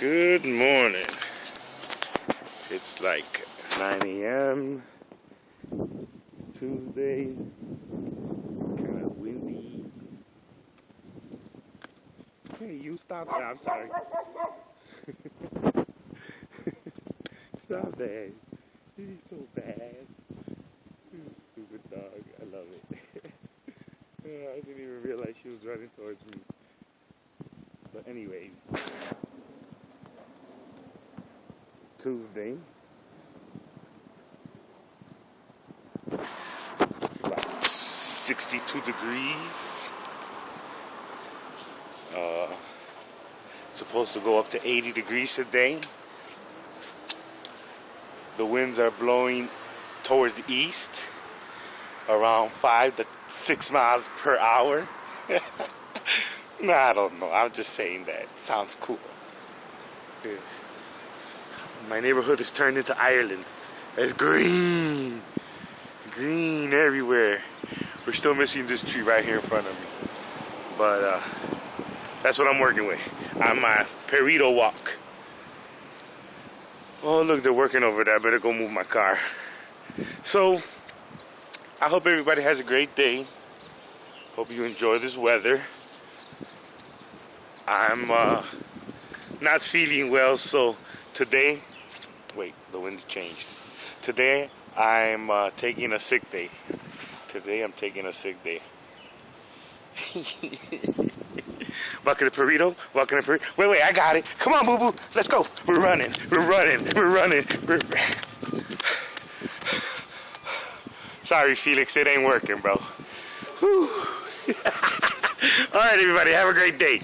Good morning. It's like 9 a.m. Tuesday. Kind of windy. Hey, you stop that. I'm sorry. Stop that. He's so bad. Stupid dog. I love it. I didn't even realize she was running towards me. But anyways, Tuesday. About 62 degrees. Supposed to go up to 80 degrees today. The winds are blowing toward the east, around 5 to 6 miles per hour. No, I don't know. I'm just saying that. Sounds cool. My neighborhood has turned into Ireland. It's green. Green everywhere. We're still missing this tree right here in front of me. But that's what I'm working with on my Perito walk. Oh, look, they're working over there. I better go move my car. So, I hope everybody has a great day. Hope you enjoy this weather. I'm not feeling well, so today, wait, the wind changed. Today, I'm taking a sick day. Today, I'm taking a sick day. Walking a burrito, walking a burrito. Wait, I got it. Come on, boo-boo. Let's go. We're running. Sorry, Felix, it ain't working, bro. Whew. All right, everybody, have a great day.